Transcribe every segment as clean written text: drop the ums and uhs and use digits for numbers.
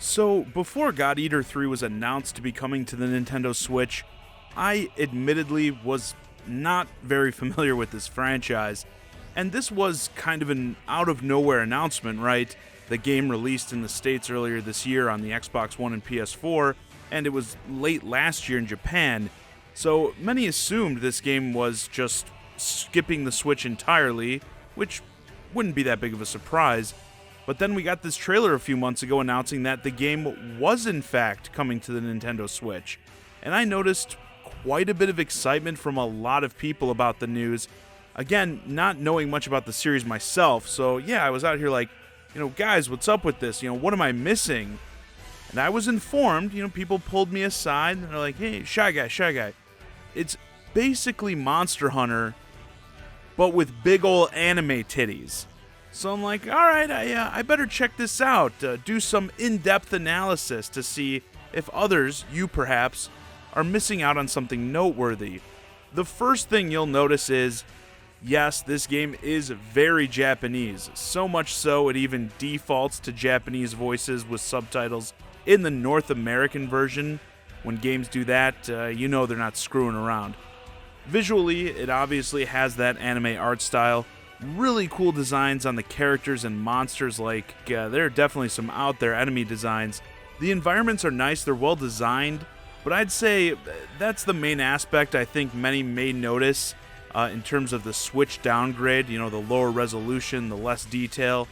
So, before God Eater 3 was announced to be coming to the Nintendo Switch, I admittedly was not very familiar with this franchise, and this was kind of an out-of-nowhere announcement, right? The game released in the States earlier this year on the Xbox One and PS4, and it was late last year in Japan, so many assumed this game was just skipping the Switch entirely, which wouldn't be that big of a surprise. But then we got this trailer a few months ago announcing that the game was in fact coming to the Nintendo Switch. And I noticed quite a bit of excitement from a lot of people about the news. Again, not knowing much about the series myself, so yeah, I was out here like, guys, what's up with this? What am I missing? And I was informed, people pulled me aside and they're like, hey, Shy Guy. It's basically Monster Hunter, but with big ol' anime titties. So I'm like, all right, I better check this out, do some in-depth analysis to see if others, you perhaps, are missing out on something noteworthy. The first thing you'll notice is, yes, this game is very Japanese, so much so it even defaults to Japanese voices with subtitles in the North American version. When games do that, they're not screwing around. Visually, it obviously has that anime art style. Really cool designs on the characters and monsters, there are definitely some out there enemy designs. The environments are nice, they're well designed, but I'd say that's the main aspect I think many may notice in terms of the Switch downgrade, the lower resolution, the less detail.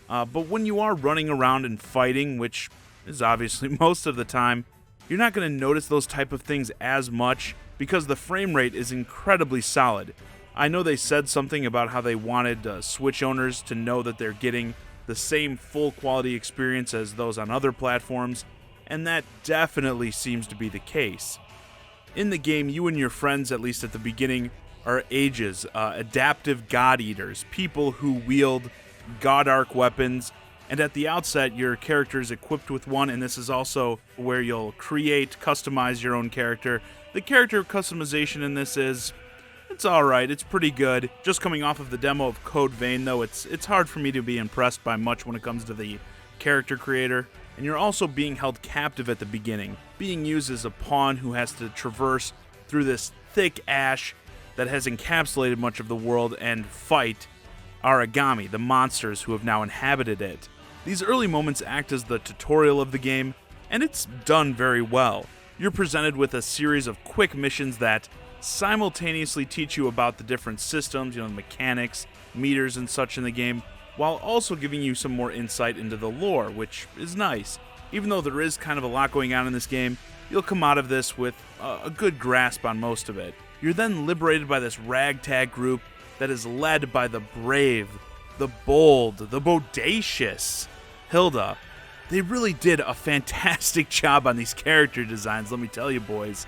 But when you are running around and fighting, which is obviously most of the time, you're not going to notice those type of things as much because the frame rate is incredibly solid. I know they said something about how they wanted Switch owners to know that they're getting the same full quality experience as those on other platforms, and that definitely seems to be the case. In the game, you and your friends, at least at the beginning, are Ages, adaptive God Eaters, people who wield God Arc weapons, and at the outset, your character is equipped with one, and this is also where you'll customize your own character. The character customization in this it's alright, it's pretty good. Just coming off of the demo of Code Vein, though, it's hard for me to be impressed by much when it comes to the character creator. And you're also being held captive at the beginning, being used as a pawn who has to traverse through this thick ash that has encapsulated much of the world and fight Arigami, the monsters who have now inhabited it. These early moments act as the tutorial of the game, and it's done very well. You're presented with a series of quick missions that simultaneously teach you about the different systems, the mechanics, meters and such in the game, while also giving you some more insight into the lore, which is nice. Even though there is kind of a lot going on in this game, you'll come out of this with a good grasp on most of it. You're then liberated by this ragtag group that is led by the brave, the bold, the bodacious Hilda. They really did a fantastic job on these character designs, let me tell you, boys.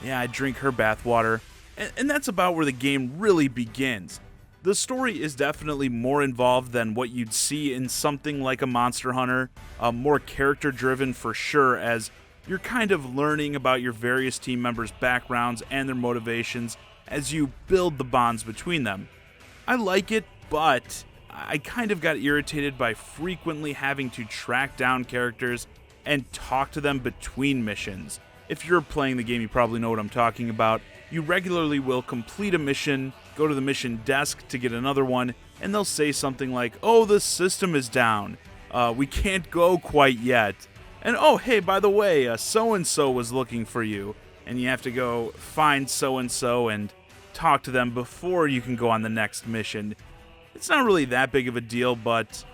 Yeah, I drink her bathwater. And that's about where the game really begins. The story is definitely more involved than what you'd see in something like a Monster Hunter, more character-driven for sure, as you're kind of learning about your various team members' backgrounds and their motivations as you build the bonds between them. I like it, but I kind of got irritated by frequently having to track down characters and talk to them between missions. If you're playing the game, you probably know what I'm talking about. You regularly will complete a mission, go to the mission desk to get another one, and they'll say something like, oh, the system is down. We can't go quite yet. And oh, hey, by the way, so-and-so was looking for you. And you have to go find so-and-so and talk to them before you can go on the next mission. It's not really that big of a deal, but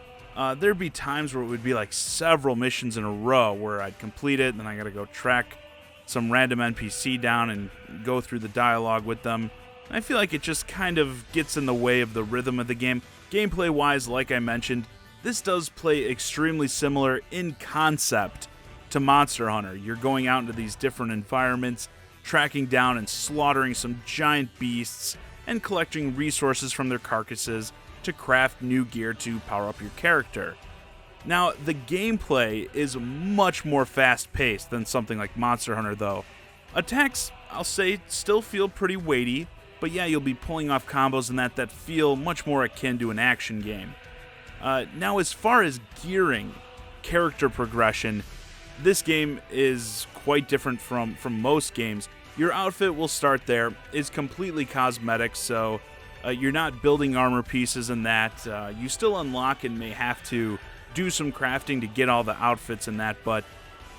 there'd be times where it would be like several missions in a row where I'd complete it, and then I gotta go track some random NPC down and go through the dialogue with them. And I feel like it just kind of gets in the way of the rhythm of the game. Gameplay-wise, like I mentioned, this does play extremely similar in concept to Monster Hunter. You're going out into these different environments, tracking down and slaughtering some giant beasts, and collecting resources from their carcasses to craft new gear to power up your character. Now, the gameplay is much more fast-paced than something like Monster Hunter, though. Attacks, I'll say, still feel pretty weighty, but yeah, you'll be pulling off combos and that feel much more akin to an action game. Now, as far as gearing, character progression, this game is quite different from most games. Your outfit will start there, is completely cosmetic, so you're not building armor pieces and that. You still unlock and may have to do some crafting to get all the outfits and that, but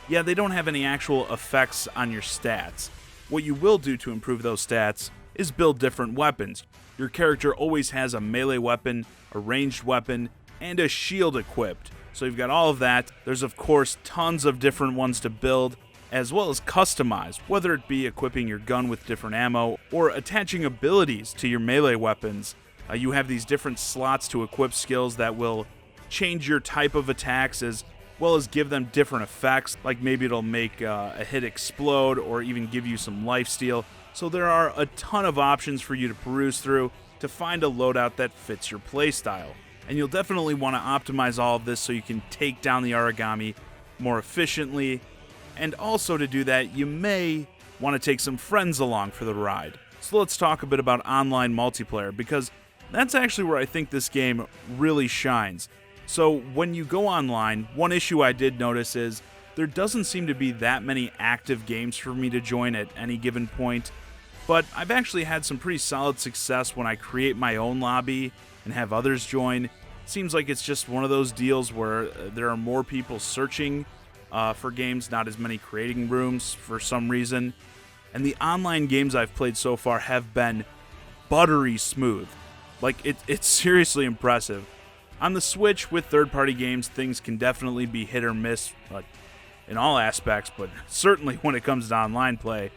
yeah, they don't have any actual effects on your stats. What you will do to improve those stats is build different weapons. Your character always has a melee weapon, a ranged weapon, and a shield equipped. So you've got all of that. There's of course tons of different ones to build, as well as customize, whether it be equipping your gun with different ammo or attaching abilities to your melee weapons. You have these different slots to equip skills that will change your type of attacks as well as give them different effects, like maybe it'll make a hit explode or even give you some lifesteal. So there are a ton of options for you to peruse through to find a loadout that fits your playstyle. And you'll definitely want to optimize all of this so you can take down the Arigami more efficiently. And also to do that, you may want to take some friends along for the ride. So let's talk a bit about online multiplayer, because that's actually where I think this game really shines. So when you go online, one issue I did notice is there doesn't seem to be that many active games for me to join at any given point, but I've actually had some pretty solid success when I create my own lobby and have others join. Seems like it's just one of those deals where there are more people searching for games, not as many creating rooms for some reason. And the online games I've played so far have been buttery smooth. Like, it's seriously impressive. On the Switch, with third-party games, things can definitely be hit or miss in all aspects, but certainly when it comes to online play.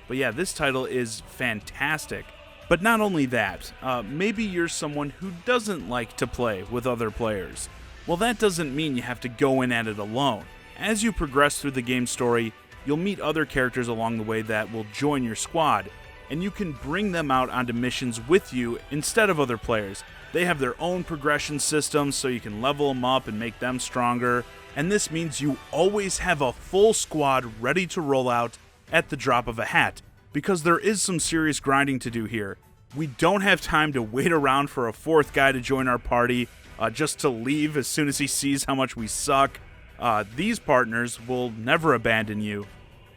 But yeah, this title is fantastic. But not only that, maybe you're someone who doesn't like to play with other players. Well, that doesn't mean you have to go in at it alone. As you progress through the game's story, you'll meet other characters along the way that will join your squad, and you can bring them out onto missions with you instead of other players. They have their own progression system, so you can level them up and make them stronger, and this means you always have a full squad ready to roll out at the drop of a hat, because there is some serious grinding to do here. We don't have time to wait around for a fourth guy to join our party just to leave as soon as he sees how much we suck. These partners will never abandon you.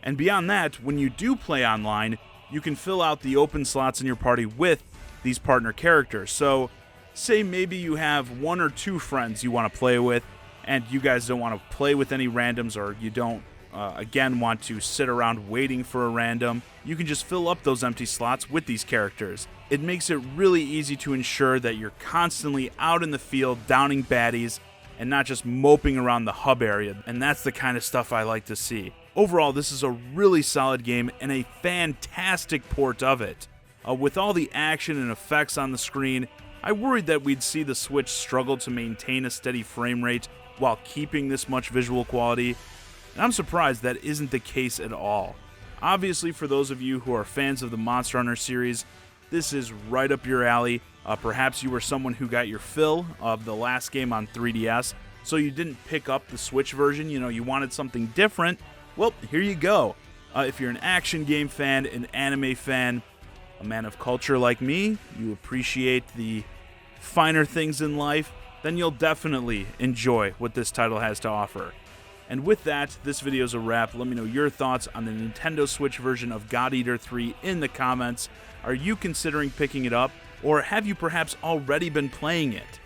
And beyond that, when you do play online, you can fill out the open slots in your party with these partner characters. So say maybe you have one or two friends you want to play with, and you guys don't want to play with any randoms, or you don't, again, want to sit around waiting for a random. You can just fill up those empty slots with these characters. It makes it really easy to ensure that you're constantly out in the field downing baddies and not just moping around the hub area, and that's the kind of stuff I like to see. Overall, this is a really solid game and a fantastic port of it. With all the action and effects on the screen, I worried that we'd see the Switch struggle to maintain a steady frame rate while keeping this much visual quality, and I'm surprised that isn't the case at all. Obviously, for those of you who are fans of the Monster Hunter series, this is right up your alley. Perhaps you were someone who got your fill of the last game on 3DS, so you didn't pick up the Switch version, you wanted something different. Well, here you go. If you're an action game fan, an anime fan, a man of culture like me, you appreciate the finer things in life, then you'll definitely enjoy what this title has to offer. And with that, this video's a wrap. Let me know your thoughts on the Nintendo Switch version of God Eater 3 in the comments. Are you considering picking it up, or have you perhaps already been playing it?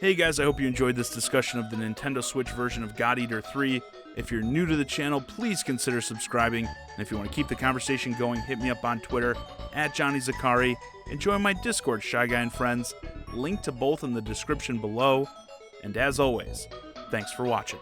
Hey guys, I hope you enjoyed this discussion of the Nintendo Switch version of God Eater 3. If you're new to the channel, please consider subscribing. And if you want to keep the conversation going, hit me up on Twitter @JohnnyZakari, and join my Discord, ChiGuy and Friends. Link to both in the description below. And as always, thanks for watching.